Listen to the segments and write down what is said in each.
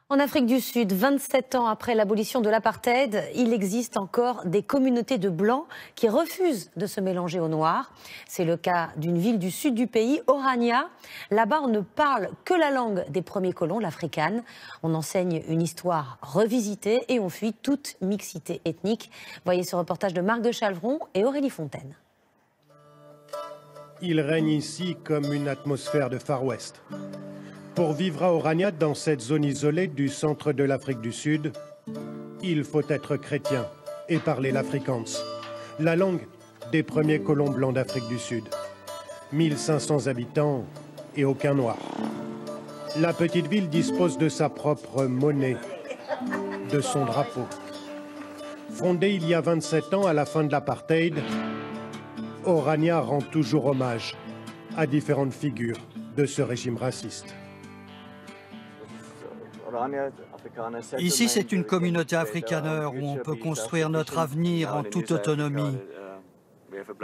En Afrique du Sud, 27 ans après l'abolition de l'apartheid, il existe encore des communautés de Blancs qui refusent de se mélanger aux Noirs. C'est le cas d'une ville du sud du pays, Orania. Là-bas, on ne parle que la langue des premiers colons, l'afrikaans. On enseigne une histoire revisitée et on fuit toute mixité ethnique. Voyez ce reportage de Marc de Chalvron et Aurélie Fontaine. Il règne ici comme une atmosphère de Far West. Pour vivre à Orania, dans cette zone isolée du centre de l'Afrique du Sud, il faut être chrétien et parler l'afrikaans, la langue des premiers colons blancs d'Afrique du Sud. 1500 habitants et aucun noir. La petite ville dispose de sa propre monnaie, de son drapeau. Fondée il y a 27 ans à la fin de l'apartheid, Orania rend toujours hommage à différentes figures de ce régime raciste. Ici, c'est une communauté afrikaneur où on peut construire notre avenir en toute autonomie.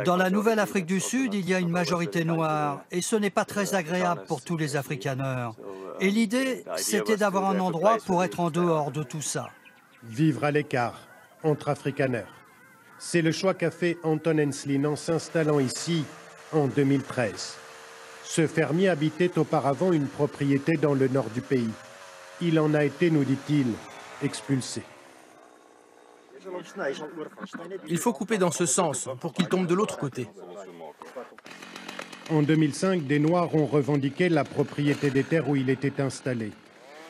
Dans la nouvelle Afrique du Sud, il y a une majorité noire et ce n'est pas très agréable pour tous les afrikaneurs. Et l'idée, c'était d'avoir un endroit pour être en dehors de tout ça. Vivre à l'écart entre afrikaners. C'est le choix qu'a fait Anton Enslin en s'installant ici en 2013. Ce fermier habitait auparavant une propriété dans le nord du pays. Il en a été, nous dit-il, expulsé. Il faut couper dans ce sens pour qu'il tombe de l'autre côté. En 2005, des Noirs ont revendiqué la propriété des terres où il était installé.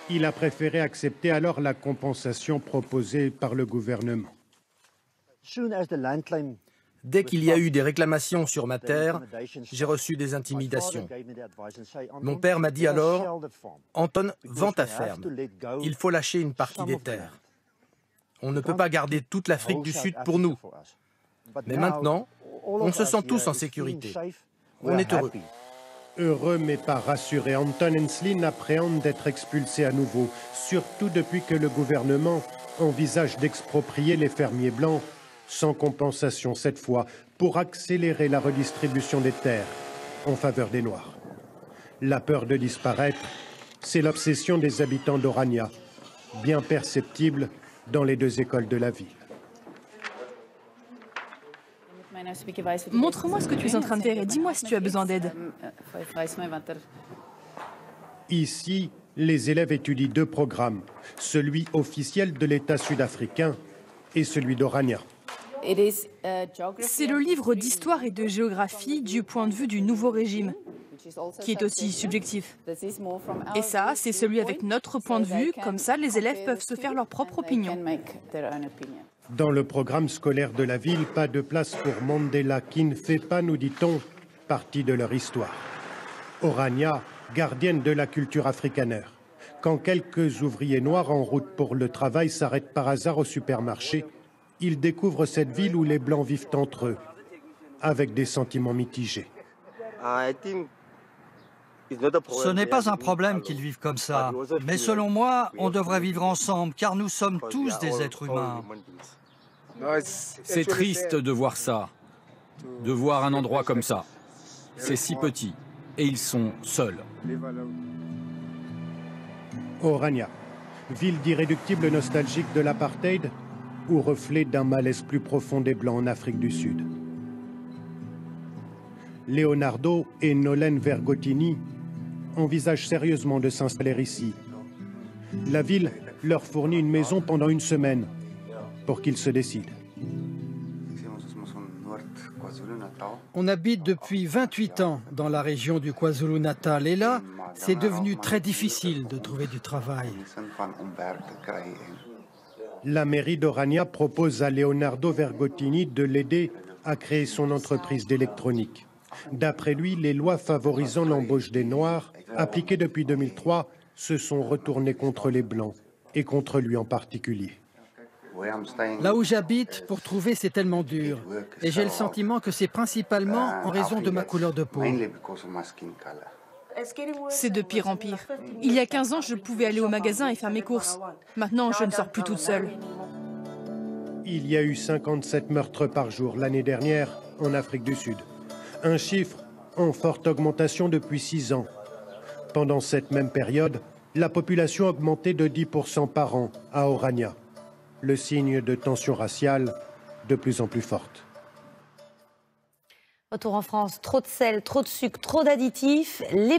Il a préféré accepter alors la compensation proposée par le gouvernement. Dès qu'il y a eu des réclamations sur ma terre, j'ai reçu des intimidations. Mon père m'a dit alors, « Anton, vends ta ferme. Il faut lâcher une partie des terres. On ne peut pas garder toute l'Afrique du Sud pour nous. Mais maintenant, on se sent tous en sécurité. On est heureux. » Heureux mais pas rassuré, Anton Enslin appréhende d'être expulsé à nouveau, surtout depuis que le gouvernement envisage d'exproprier les fermiers blancs sans compensation cette fois, pour accélérer la redistribution des terres en faveur des Noirs. La peur de disparaître, c'est l'obsession des habitants d'Orania, bien perceptible dans les deux écoles de la ville. Montre-moi ce que tu es en train de faire et dis-moi si tu as besoin d'aide. Ici, les élèves étudient deux programmes, celui officiel de l'État sud-africain et celui d'Orania. C'est le livre d'histoire et de géographie du point de vue du nouveau régime, qui est aussi subjectif. Et ça, c'est celui avec notre point de vue, comme ça les élèves peuvent se faire leur propre opinion. Dans le programme scolaire de la ville, pas de place pour Mandela, qui ne fait pas, nous dit-on, partie de leur histoire. Orania, gardienne de la culture afrikaneur. Quand quelques ouvriers noirs en route pour le travail s'arrêtent par hasard au supermarché, ils découvrent cette ville où les Blancs vivent entre eux, avec des sentiments mitigés. Ce n'est pas un problème qu'ils vivent comme ça, mais selon moi, on devrait vivre ensemble, car nous sommes tous des êtres humains. C'est triste de voir ça, de voir un endroit comme ça. C'est si petit, et ils sont seuls. Orania, ville d'irréductible nostalgique de l'apartheid, ou reflet d'un malaise plus profond des Blancs en Afrique du Sud. Leonardo et Nolène Vergottini envisagent sérieusement de s'installer ici. La ville leur fournit une maison pendant une semaine pour qu'ils se décident. On habite depuis 28 ans dans la région du KwaZulu-Natal et là, c'est devenu très difficile de trouver du travail. La mairie d'Orania propose à Leonardo Vergottini de l'aider à créer son entreprise d'électronique. D'après lui, les lois favorisant l'embauche des Noirs, appliquées depuis 2003, se sont retournées contre les Blancs, et contre lui en particulier. Là où j'habite, pour trouver, c'est tellement dur. Et j'ai le sentiment que c'est principalement en raison de ma couleur de peau. C'est de pire en pire. Il y a 15 ans, je pouvais aller au magasin et faire mes courses. Maintenant, je ne sors plus toute seule. Il y a eu 57 meurtres par jour l'année dernière en Afrique du Sud. Un chiffre en forte augmentation depuis 6 ans. Pendant cette même période, La population a augmenté de 10% par an à Orania, le signe de tensions raciales de plus en plus fortes. Retour en France, trop de sel, trop de sucre, trop d'additifs. Les